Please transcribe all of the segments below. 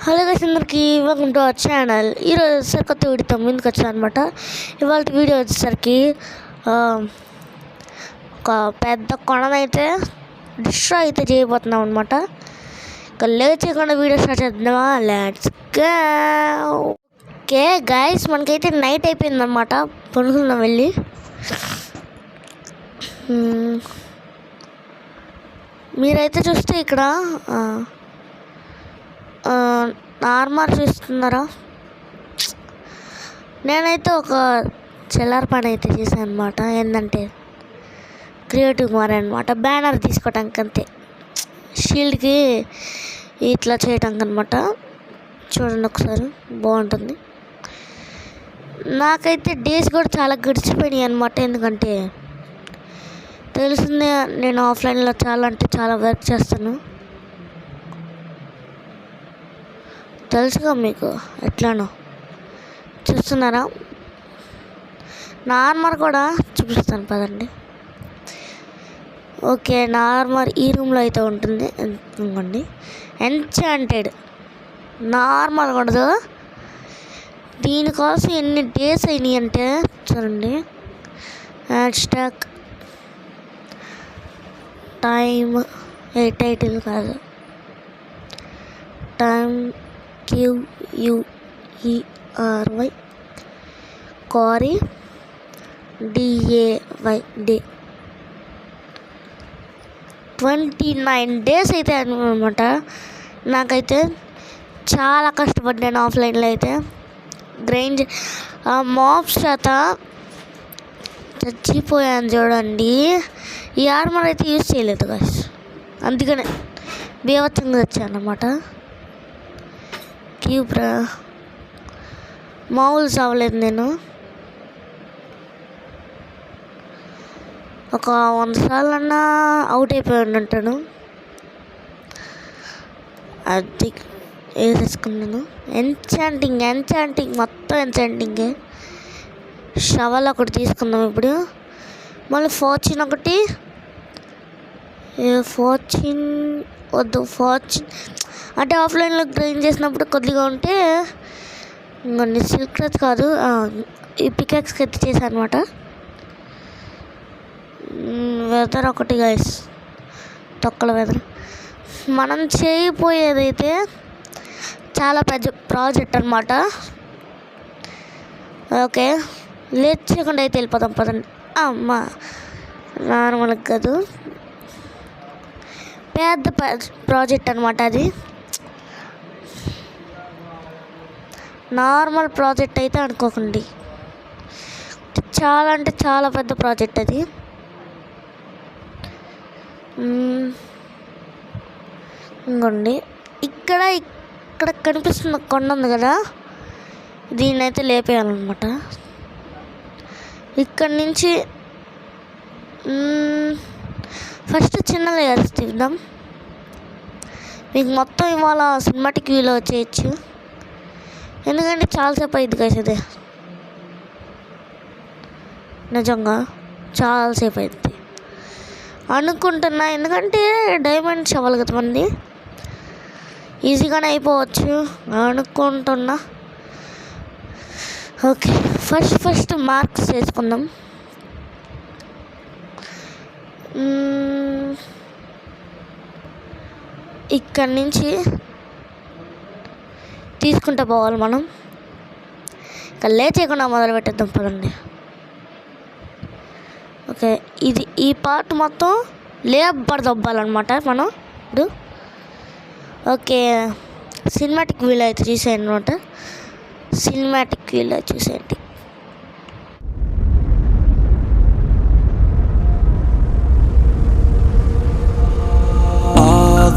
Hello guys, అందరికీ welcome to our channel. ఈరోజు సరికొత్త వీడియోతో ముందుకు వచ్చాను అనమాట. ఇవాళ వీడియో వచ్చేసరికి ఒక పెద్ద కొండనైతే డిస్ట్రాయ్ అయితే చేయబోతున్నాం అనమాట. ఇక లేచకుండా వీడియో స్టార్ట్ చేద్దామా? Let's go. ఓకే గైస్, మనకైతే నైట్ అయిపోయిందన్నమాట. పడుకుందాం వెళ్ళి. మీరైతే చూస్తే ఇక్కడ నార్మల్ చూస్తున్నారా? నేనైతే ఒక చిల్లర పని అయితే చేశాను అనమాట. ఏంటంటే క్రియేటివ్ మారే అనమాట. బ్యానర్ తీసుకోవటానికి అంతే, షీల్డ్కి ఇట్లా చేయటానికి అనమాట. చూడండి ఒకసారి, బాగుంటుంది. నాకైతే డేస్ కూడా చాలా గడిచిపోయినాయి అనమాట. ఎందుకంటే తెలిసిందే, నేను ఆఫ్లైన్లో చాలా వర్క్ చేస్తాను. తెలుసుగా మీకు ఎట్లానో. చూస్తున్నారా? నార్మల్ కూడా చూపిస్తాను పదండి. ఓకే, నార్మల్ ఈ రూమ్లో అయితే ఉంటుంది. అనుకోండి, ఎన్చాంటెడ్ నార్మల్ కూడదు. దీనికోసం ఎన్ని డేస్ అయినాయి అంటే చూడండి. హ్యాష్‌ట్యాగ్ టైమ్ టైటిల్ కాదు, time QUERY quarry DAY day 29 days అయితే అనమాట. నాకైతే చాలా కష్టపడ్డాను ఆఫ్లైన్లో అయితే. గ్రైండ్ మాబ్స్ చేత చచ్చిపోయాను చూడండి. ఈ ఆర్మర్ అయితే యూజ్ చేయలేదు గాయ్స్, అందుకనే బీభత్సంగా వచ్చాను అన్నమాట. మామూలు చావలేదు నేను. ఒక 100 సార్లన్నా అవుట్ అయిపోయి ఉంటాను. అది వేసేసుకున్నాను. ఎన్చాంటింగ్ మొత్తం ఎన్చాంటింగే. షవల్ ఒకటి తీసుకుందాం ఇప్పుడు. మళ్ళీ ఫార్చ్యూన్ ఒకటి. ఫార్చ్యూన్ వద్దు, ఫార్చ్యూన్ అంటే ఆఫ్లైన్లో గ్రైండ్ చేసినప్పుడు కొద్దిగా ఉంటే ఇంకొన్ని సిల్క్ రచ్ కాదు, ఈ పికాక్స్కి అయితే చేశాను అనమాట. వెదర్ ఒకటి గైస్, తొక్కల వెదర్. మనం చేయబోయేదైతే చాలా పెద్ద ప్రాజెక్ట్ అనమాట. ఓకే, లేట్ చేయకుండా అయితే వెళ్ళిపోదాం పదండి. అమ్మ, నార్మల్గా కాదు, పెద్ద ప్రాజెక్ట్ అనమాట. అది నార్మల్ ప్రాజెక్ట్ అయితే అనుకోకండి, చాలా అంటే చాలా పెద్ద ప్రాజెక్ట్ అది. ఇంకోండి, ఇక్కడ కనిపిస్తున్న కొండ ఉంది కదా, దీన్ని అయితే లేపేయాలన్నమాట. ఇక్కడి నుంచి ఫస్ట్ చిన్న లేయర్స్ తీద్దాం. మీకు మొత్తం ఇవాళ సినిమాటిక్ వ్యూలో వచ్చేయచ్చు, ఎందుకంటే చాలాసేపు అయింది కదా. అదే నిజంగా చాలాసేపు అయింది అనుకుంటున్నా, ఎందుకంటే డైమండ్స్ అవ్వాలి కదా మంది, ఈజీగానే అయిపోవచ్చు అనుకుంటున్నా. ఓకే, ఫస్ట్ మార్క్స్ చేసుకుందాం. ఇక్కడి నుంచి తీసుకుంటూ పోవాలి మనం. ఇక లేచేయకుండా మొదలు పెట్టేద్దాం పదండి. ఓకే, ఈ పార్ట్ మొత్తం లేబర్ దొబ్బాలన్నమాట మనం ఇప్పుడు. ఓకే, సినిమాటిక్ వ్యూలో అయితే చూసేయండి అనమాట. సినిమాటిక్ వ్యూలో చూసేయండి.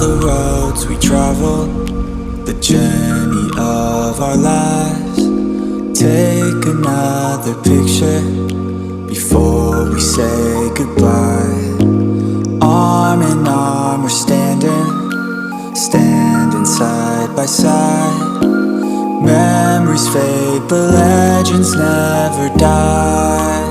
The roads we travel, the journey of our lives. Take another picture before we say goodbye. Arm in arm we're standing side by side. Memories fade but legends never die.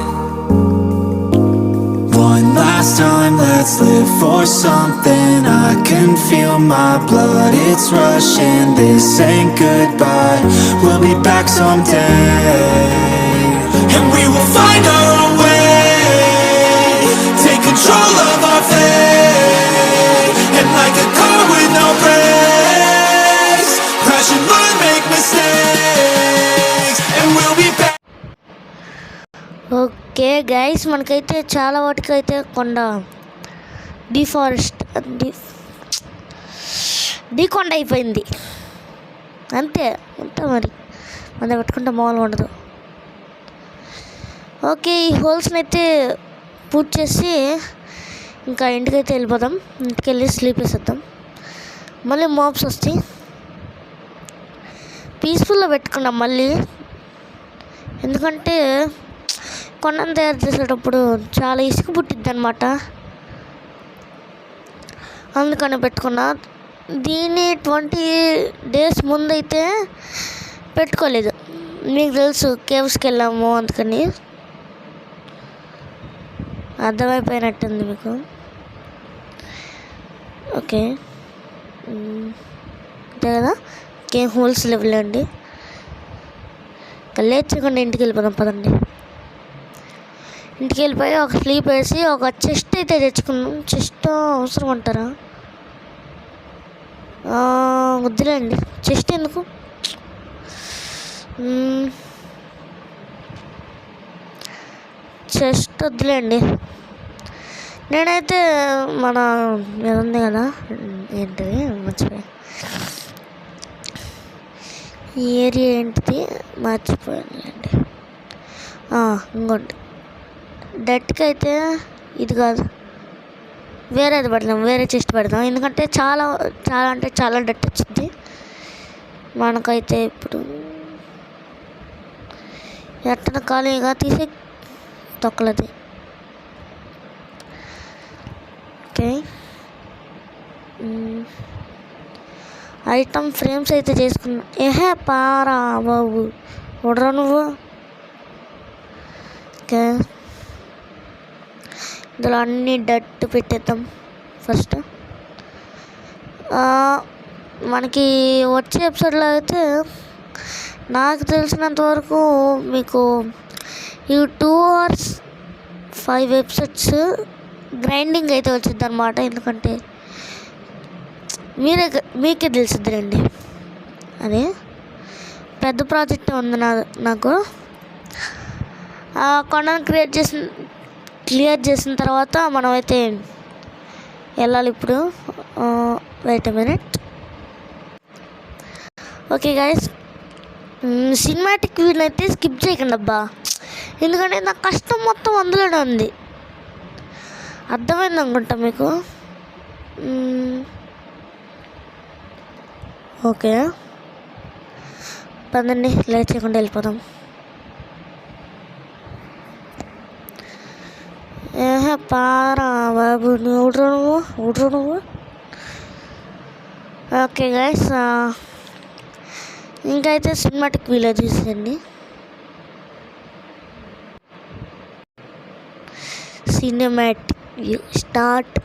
One last time, let's live for something I can can feel my blood, it's rushing. This ain't goodbye, we'll be back someday. And we will find our own way, take control of our fate. And like a car with no brakes, crash and learn, make mistakes, and we'll be back. Okay guys, మనకైతే చాలా వాటికి అయితే కొండ కొండ అయిపోయింది అంతే. మరి మనం పెట్టుకుంటే మామూలుగా ఉండదు. ఓకే, ఈ హోల్స్ని అయితే పూర్తి చేసి ఇంకా ఇంటికైతే వెళ్ళిపోదాం. ఇంటికి వెళ్ళి స్లీప్ వేసేద్దాం. మళ్ళీ మోబ్స్ వస్తాయి. పీస్ఫుల్గా పెట్టుకున్నాం మళ్ళీ, ఎందుకంటే కొండను తయారు చేసేటప్పుడు చాలా ఇసుక పుట్టిద్ది అనమాట. అందుకని పెట్టుకున్నా. దీన్ని 20 days ముందైతే పెట్టుకోలేదు. మీకు తెలుసు కేవ్స్కి వెళ్ళాము, అందుకని అర్థమైపోయినట్టుంది మీకు. ఓకే, అంతే కదా. కేవ్ హోల్స్ లెవెల్ అండి. లేచకుండా ఇంటికి వెళ్ళిపోదాం పదండి. ఇంటికి వెళ్ళిపోయి ఒక స్లీప్ వేసి ఒక చెస్ట్ అయితే తెచ్చుకున్నాం. చెస్ట్ అవసరం అంటారా? వద్దులేండి, చెస్ట్ ఎందుకు. చెస్ట్ వద్దులేండి. నేనైతే మన ఉంది కదా, ఏంటిది మర్చిపోయా, ఈ ఏరియా ఏంటిది మర్చిపోయానులేండి. ఇంకోటి డట్కి అయితే ఇది కాదు, వేరేది పెడదాం, వేరే చెస్ట్ పెడదాం. ఎందుకంటే చాలా చాలా అంటే చాలా డట్ వచ్చింది మనకైతే. ఇప్పుడు ఎట్టన ఖాళీగా తీసి తొక్కలది. ఓకే, ఐటమ్ ఫ్రేమ్స్ అయితే చేసుకున్నా. పారా బాబు, ఉడరా నువ్వు. ఓకే, ఇందులో అన్నీ డట్ పెట్టేద్దాం ఫస్ట్. మనకి వచ్చే ఎపిసోడ్లో అయితే నాకు తెలిసినంత వరకు మీకు ఈ 2 or 5 episodes గ్రైండింగ్ అయితే వచ్చింది అనమాట. ఎందుకంటే మీకే తెలిసిద్దిరండి, అది పెద్ద ప్రాజెక్ట్ ఉంది నాకు. కొండను క్లియర్ చేసిన తర్వాత మనమైతే వెళ్ళాలి ఇప్పుడు. Wait a minute. Okay guys, cinematic video అయితే స్కిప్ చేయకండి అబ్బా, ఎందుకంటే నా కష్టం మొత్తం అందులోనే ఉంది. అర్థమైంది అనుకుంటా మీకు. ఓకే పదండి, లేట్ చేయకుండా వెళ్ళిపోదాం. పారా బాబు, ఊడ్రు నువ్వు. ఓకే గైస్, ఇంకైతే సినిమాటిక్ వీడియో చూసేయండి. Cinematic view start.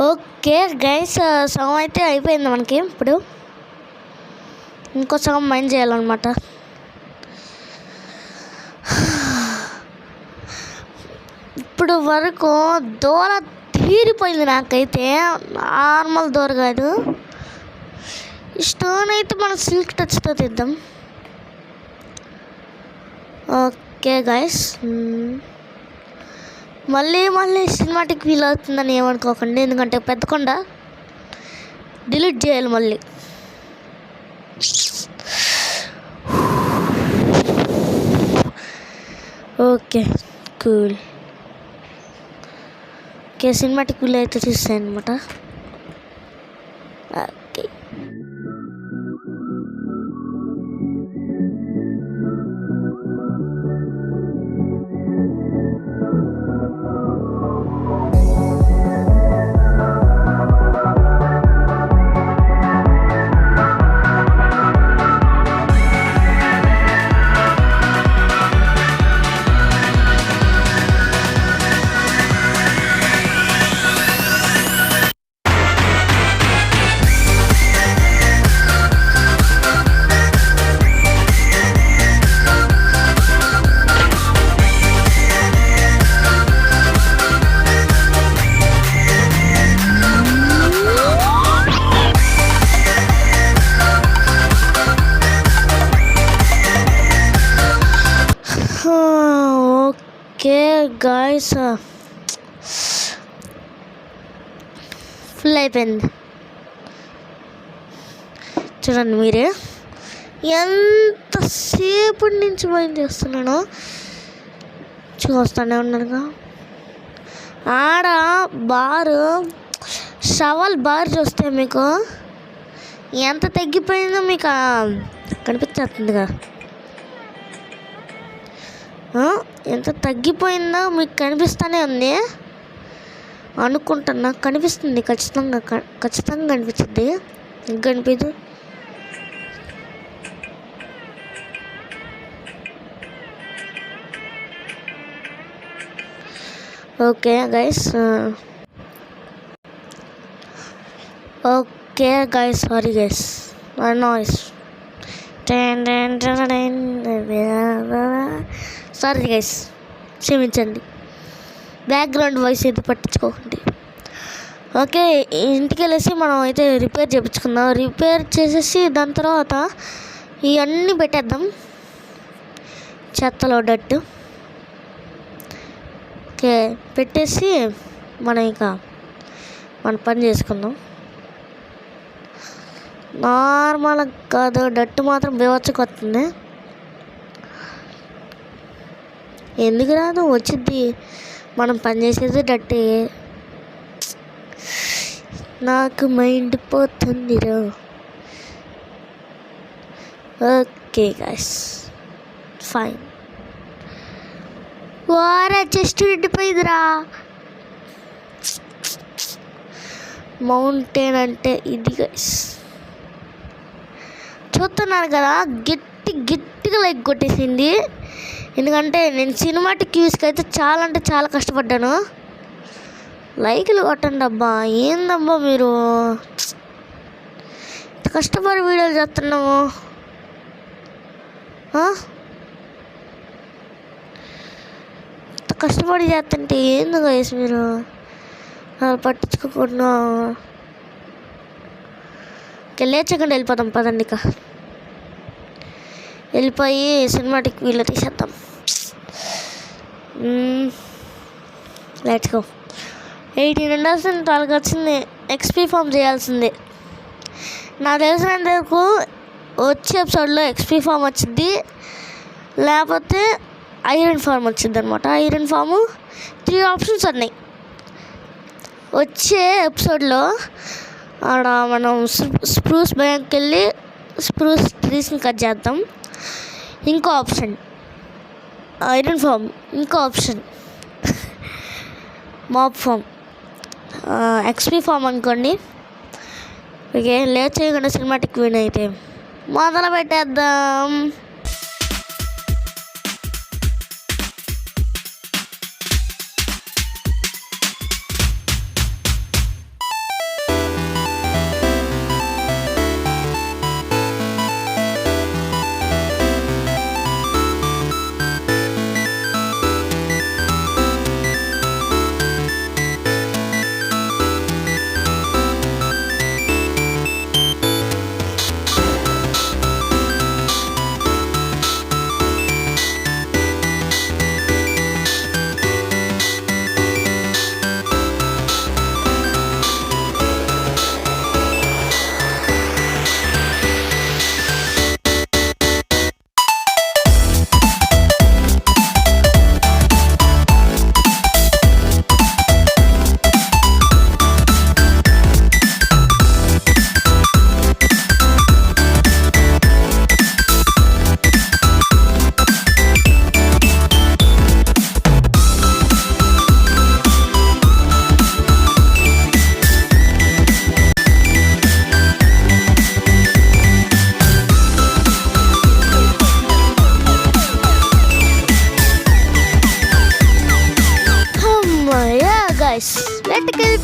Okay guys, సగం అయితే అయిపోయింది మనకి. ఇప్పుడు ఇంకో సగం మైండ్ చేయాలన్నమాట. ఇప్పుడు వరకు దూర తీరిపోయింది నాకైతే, నార్మల్ దూర కాదు. ఈ స్టోన్ అయితే మనం సిల్క్ టచ్తో తీద్దాం. ఓకే గైస్, మళ్ళీ సినిమాటిక్ ఫీల్ అవుతుందని ఏమనుకోకండి, ఎందుకంటే పెద్ద కొండ డిలీట్ చేయాలి మళ్ళీ. Okay cool. Okay, cinematic feel అయితే చూస్తాను అనమాట. ఓకే, ఓకే గాయస్, ఫుల్ అయిపోయింది. చూడండి మీరే ఎంతసేపటి నుంచి భయం చేస్తున్నానో చూస్తూనే ఉన్నారుగా. ఆడ బారు షవల్ బార్ చూస్తే మీకు ఎంత తగ్గిపోయిందో మీకు కనిపించేస్తుందిగా. ఎంత తగ్గిపోయిందో మీకు కనిపిస్తూనే ఉంది అనుకుంటున్నా. కనిపిస్తుంది, ఖచ్చితంగా కనిపించింది. కనిపించదు. Okay guys, sorry guys, noise. Sorry guys, క్షమించండి. బ్యాక్గ్రౌండ్ వాయిస్ అయితే పట్టించుకోకండి. ఓకే, ఇంటికి వెళ్ళేసి మనం అయితే రిపేర్ చేయించుకుందాం. రిపేర్ చేసేసి దాని తర్వాత ఇవన్నీ పెట్టేద్దాం చెత్తలో డట్టు. ఓకే, పెట్టేసి మనం మన పని చేసుకుందాం. నార్మల్గా కాదు, డట్టు మాత్రం బేవచ్చుకొస్తుంది. ఎందుకు రాదు, వచ్చింది. మనం పని చేసేది డట్టే. నాకు మైండ్ పోతుందిరా. Okay guys, fine. వారా జస్ట్ ఎండిపోయిందిరా. మౌంటైన్ అంటే ఇది గైస్, చూస్తున్నారు కదా. గట్టిగా లైక్ కొట్టేసింది. ఎందుకంటే నేను సినిమాటిక్ వ్యూస్కి అయితే చాలా అంటే చాలా కష్టపడ్డాను. లైక్లు కొట్టండి అబ్బా. ఏందబ్బా మీరు కష్టపడి వీడియోలు చేస్తున్నాము. కష్టపడి చేస్తుంటే ఏంది గైస్ మీరు పట్టించుకోకుండా. లేచకుండా వెళ్ళిపోతాం పదండి. వెళ్ళిపోయి సినిమాటిక్ వీడియో తీసేద్దాం. Let's go. 18 ఉండాల్సింది 12 వచ్చింది. ఎక్స్పీ ఫామ్ చేయాల్సింది. నాకు తెలిసినంత వరకు వచ్చే ఎపిసోడ్లో ఎక్స్పీ ఫామ్ వచ్చింది, లేకపోతే ఐరన్ ఫామ్ వచ్చింది అనమాట. ఐరన్ ఫాము 3 ఆప్షన్స్ ఉన్నాయి. వచ్చే ఎపిసోడ్లో ఆడ మనం స్ప్రూస్ బ్యాంక్కి వెళ్ళి స్ప్రూస్ ట్రీస్ని కట్ చేద్దాం. ఇంకో ఆప్షన్ ఐరన్ ఫామ్, ఇంకో option map farm, XP farm అనుకోండి. ఓకే, లేట్ చేయకుండా సినిమాటిక్ వీడియో అయితే మొదలు పెట్టేద్దాం.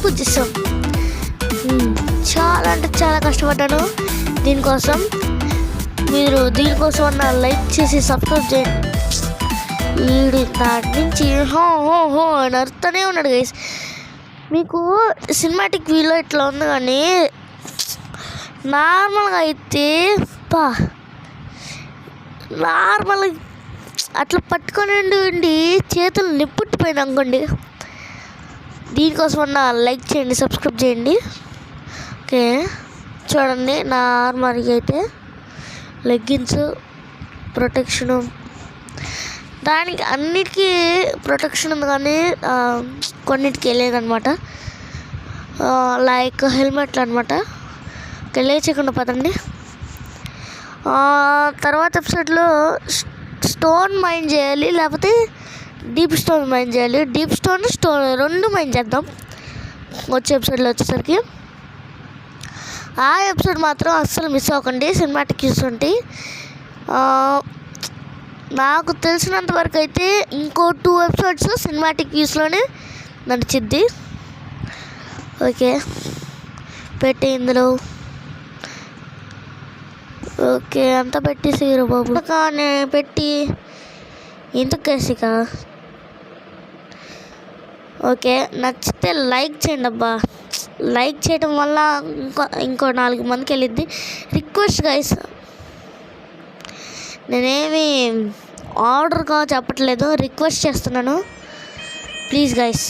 పూజ చేసాం. చాలా అంటే చాలా కష్టపడ్డాను దీనికోసం. మీరు దీనికోసం అన్న లైక్ చేసి సబ్స్క్రైబ్ చేయండి. వీడి దాటి నుంచి హో హో హో అని అరుతూనే ఉన్నాడు గైస్. మీకు సినిమాటిక్ వ్యూలో ఇట్లా ఉంది, కానీ నార్మల్గా అయితే నార్మల్గా అట్లా పట్టుకొని ఉండి చేతులు నిప్పుట్టిపోయింది అనుకోండి. దీనికోసం అన్న లైక్ చేయండి, సబ్స్క్రైబ్ చేయండి. ఓకే చూడండి, నా ఆర్మర్కి అయితే లెగ్గిన్స్ ప్రొటెక్షను, దానికి అన్నిటికీ ప్రొటెక్షన్ ఉంది, కానీ కొన్నిటికి లేదనమాట. లైక్ హెల్మెట్లు అనమాట. ఓకే లేచకుండా పదండి. తర్వాత ఎపిసోడ్లో స్టోన్ మైన్ చేయాలి, లేకపోతే డీప్ స్టోన్ మైన్ చేయాలి. డీప్ స్టోన్ రెండు మైన్ చేద్దాం వచ్చే ఎపిసోడ్లో వచ్చేసరికి. ఆ ఎపిసోడ్ మాత్రం అస్సలు మిస్ అవ్వకండి. సినిమాటిక్ వ్యూస్ ఉంటాయి. నాకు తెలిసినంత వరకు అయితే ఇంకో 2 ఎపిసోడ్స్ సినిమాటిక్ వ్యూస్లోనే నడిచిద్ది. ఓకే పెట్టి ఇందులో ఓకే అంతా పెట్టేసిరు బాబు. కానీ పెట్టి ఎందుకు కేసిక. ఓకే నచ్చితే లైక్ చేయండి అబ్బా. లైక్ చేయడం వల్ల ఇంకో 4 మందికి వెళ్ళిద్ది. రిక్వెస్ట్ గైస్, నేనేమి ఆర్డర్గా చెప్పట్లేదు, రిక్వెస్ట్ చేస్తున్నాను. Please guys.